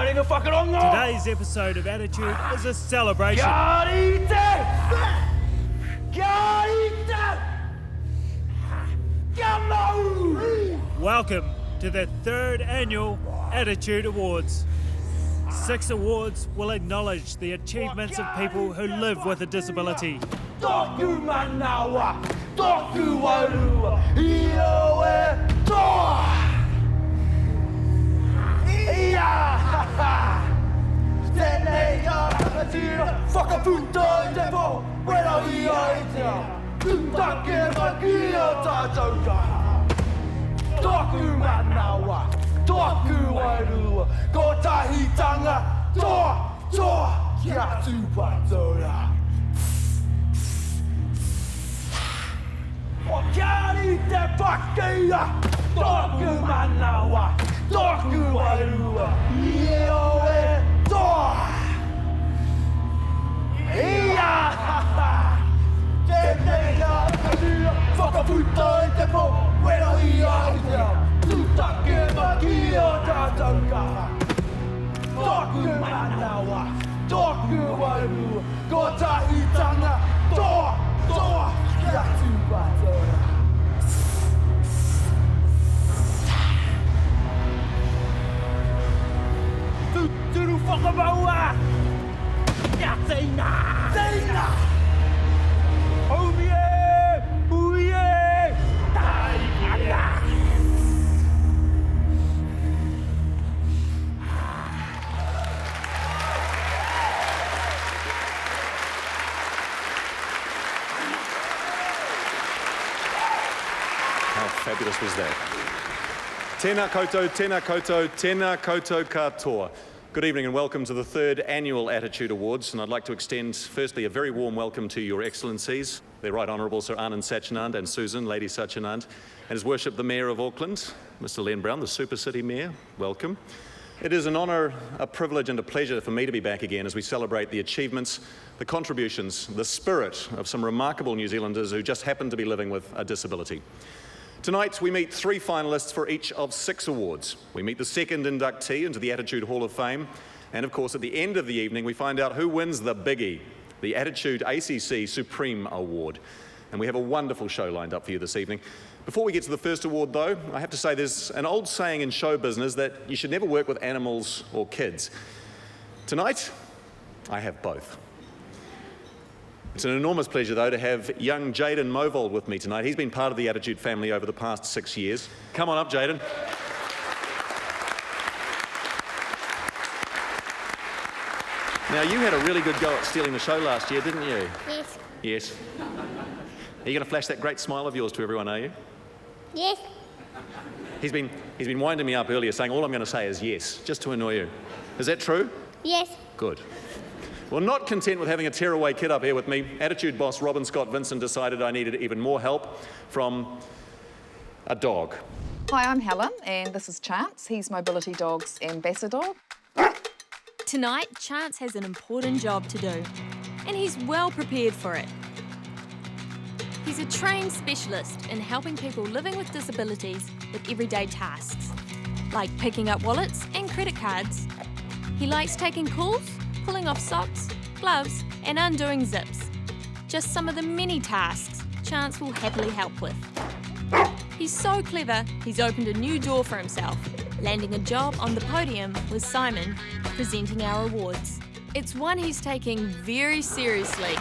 Today's episode of Attitude is a celebration. Welcome to the 3rd annual Attitude Awards. 6 awards will acknowledge the achievements of people who live with a disability. How fabulous was that? Tēnā koutou, tēnā koutou, tēnā koutou katoa. Good evening and welcome to the 3rd Annual Attitude Awards, and I'd like to extend firstly a very warm welcome to Your Excellencies, Their Right Honourable Sir Anand Sachinand and Susan, Lady Sachinand, and His Worship the Mayor of Auckland, Mr Len Brown, the Super City Mayor, welcome. It is an honour, a privilege and a pleasure for me to be back again as we celebrate the achievements, the contributions, the spirit of some remarkable New Zealanders who just happen to be living with a disability. Tonight we meet 3 finalists for each of 6 awards. We meet the 2nd inductee into the Attitude Hall of Fame, and of course at the end of the evening we find out who wins the biggie, the Attitude ACC Supreme Award. And we have a wonderful show lined up for you this evening. Before we get to the first award though, I have to say there's an old saying in show business that you should never work with animals or kids. Tonight, I have both. It's an enormous pleasure, though, to have young Jayden Movold with me tonight. He's been part of the Attitude family over the past 6 years. Come on up, Jayden. Now, you had a really good go at stealing the show last year, didn't you? Yes. Yes. Are you going to flash that great smile of yours to everyone, are you? Yes. He's been winding me up earlier, saying all I'm going to say is yes, just to annoy you. Is that true? Yes. Good. Well, not content with having a tearaway kid up here with me, Attitude boss Robin Scott Vincent decided I needed even more help from a dog. Hi, I'm Helen, and this is Chance. He's Mobility Dog's ambassador. Tonight, Chance has an important job to do, and he's well prepared for it. He's a trained specialist in helping people living with disabilities with everyday tasks, like picking up wallets and credit cards. He likes taking calls, pulling off socks, gloves, and undoing zips. Just some of the many tasks Chance will happily help with. He's so clever, he's opened a new door for himself, landing a job on the podium with Simon, presenting our awards. It's one he's taking very seriously.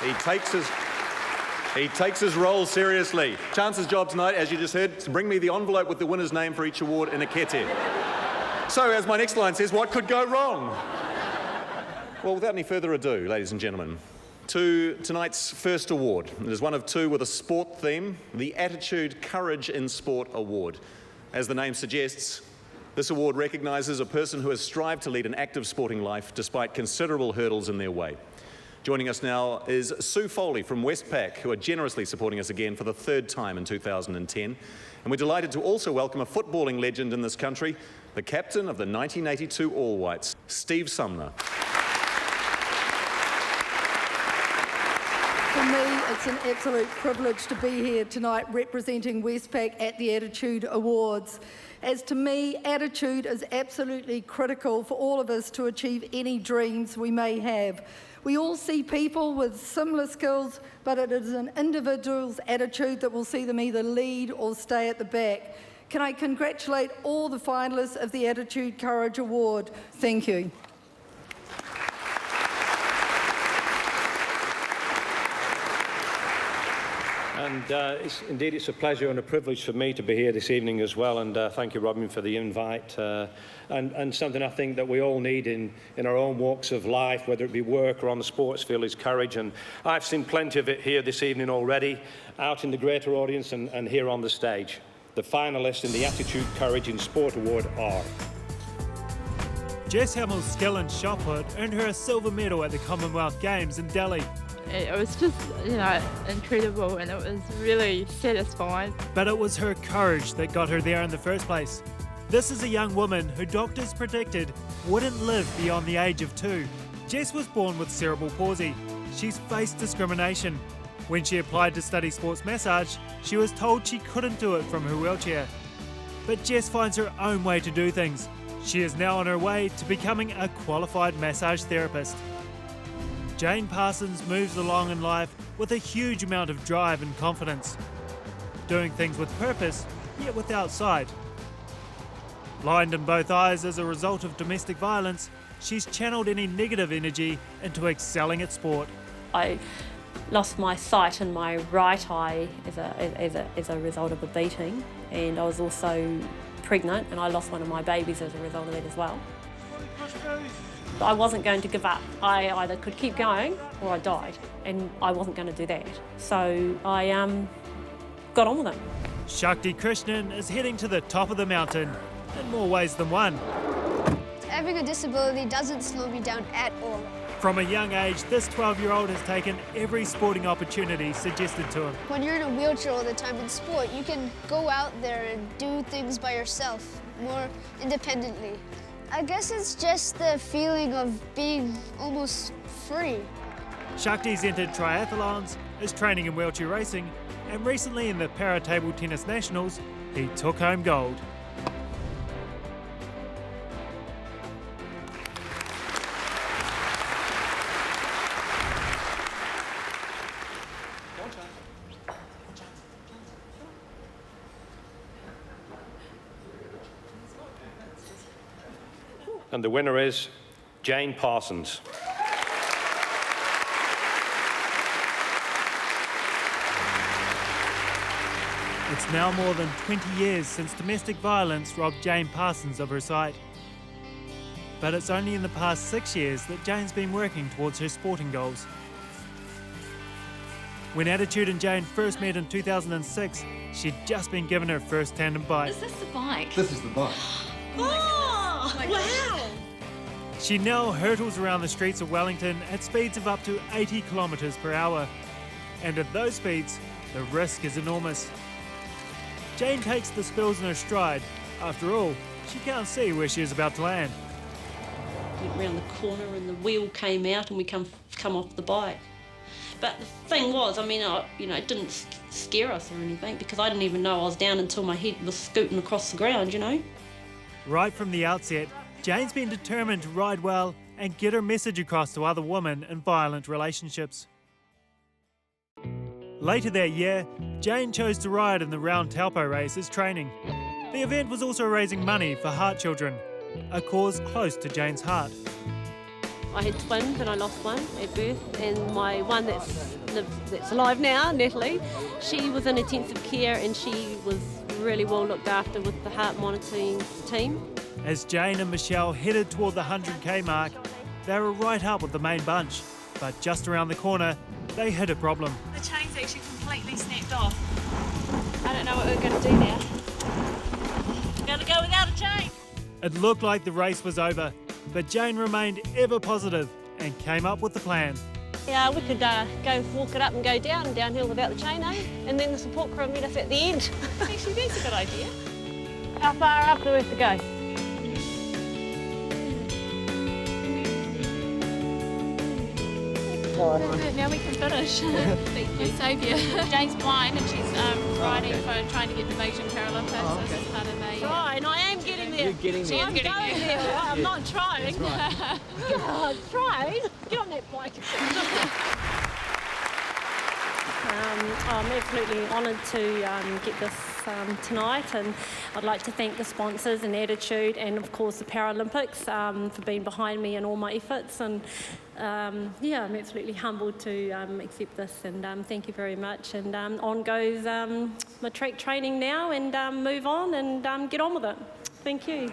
He takes his role seriously. Chance's job tonight, as you just heard, is to bring me the envelope with the winner's name for each award in a kete. So, as my next line says, what could go wrong? Well, without any further ado, ladies and gentlemen, to tonight's first award. It is one of 2 with a sport theme, the Attitude Courage in Sport Award. As the name suggests, this award recognises a person who has strived to lead an active sporting life despite considerable hurdles in their way. Joining us now is Sue Foley from Westpac, who are generously supporting us again for the 3rd time in 2010. And we're delighted to also welcome a footballing legend in this country, the captain of the 1982 All Whites, Steve Sumner. For me, It's an absolute privilege to be here tonight representing Westpac at the Attitude Awards. As to me, attitude is absolutely critical for all of us to achieve any dreams we may have. We all see people with similar skills, but it is an individual's attitude that will see them either lead or stay at the back. Can I congratulate all the finalists of the Attitude Courage Award? Thank you. And it's a pleasure and a privilege for me to be here this evening as well, and thank you, Robin, for the invite. And something I think that we all need in our own walks of life, whether it be work or on the sports field, is courage. And I've seen plenty of it here this evening already, out in the greater audience and here on the stage. The finalists in the Attitude, Courage in Sport Award are... Jess Hamill's skill in shot put earned her a silver medal at the Commonwealth Games in Delhi. It was just, incredible, and it was really satisfying. But it was her courage that got her there in the first place. This is a young woman who doctors predicted wouldn't live beyond the age of 2. Jess was born with cerebral palsy. She's faced discrimination. When she applied to study sports massage, she was told she couldn't do it from her wheelchair. But Jess finds her own way to do things. She is now on her way to becoming a qualified massage therapist. Jane Parsons moves along in life with a huge amount of drive and confidence, doing things with purpose, yet without sight. Blind in both eyes as a result of domestic violence, she's channeled any negative energy into excelling at sport. I lost my sight in my right eye as a result of a beating, and I was also pregnant, and I lost one of my babies as a result of that as well. I wasn't going to give up. I either could keep going or I died, and I wasn't going to do that. So I got on with it. Shakti Krishnan is heading to the top of the mountain in more ways than one. Having a disability doesn't slow me down at all. From a young age, this 12-year-old has taken every sporting opportunity suggested to him. When you're in a wheelchair all the time in sport, you can go out there and do things by yourself, more independently. I guess it's just the feeling of being almost free. Shakti's entered triathlons, is training in wheelchair racing, and recently in the Para Table Tennis Nationals, he took home gold. And the winner is Jane Parsons. It's now more than 20 years since domestic violence robbed Jane Parsons of her sight. But it's only in the past 6 years that Jane's been working towards her sporting goals. When Attitude and Jane first met in 2006, she'd just been given her first tandem bike. Is this the bike? This is the bike. Oh, wow! She now hurtles around the streets of Wellington at speeds of up to 80 kilometres per hour. And at those speeds, the risk is enormous. Jane takes the spills in her stride. After all, she can't see where she is about to land. Went round the corner and the wheel came out and we come off the bike. But the thing was, it didn't scare us or anything, because I didn't even know I was down until my head was scooting across the ground, Right from the outset, Jane's been determined to ride well and get her message across to other women in violent relationships. Later that year, Jane chose to ride in the Round Taupo race as training. The event was also raising money for Heart Children, a cause close to Jane's heart. I had twins and I lost one at birth, and my one that's alive now, Natalie, she was in intensive care and she was really well looked after with the heart monitoring team. As Jane and Michelle headed toward the 100k mark, they were right up with the main bunch, but just around the corner, they hit a problem. The chain's actually completely snapped off. I don't know what we're going to do now. Gonna go without a chain. It looked like the race was over, but Jane remained ever positive and came up with the plan. Yeah, we could go walk it up and go downhill without the chain, and then the support crew meet us at the end. Actually, that's a good idea. How far up do we have to go? Now we can finish. Thank you. Saviour. Jane's blind and she's riding for trying to get the Beijing Paralympics as part of a... Trying, I am getting there. You're getting there. I'm getting there. I'm not trying. Right. God, trying? Get on that bike. I'm absolutely honoured to get this tonight, and I'd like to thank the sponsors and Attitude and of course the Paralympics for being behind me in all my efforts, and yeah, I'm absolutely humbled to accept this, and thank you very much, and on goes my track training now, and move on and get on with it. Thank you.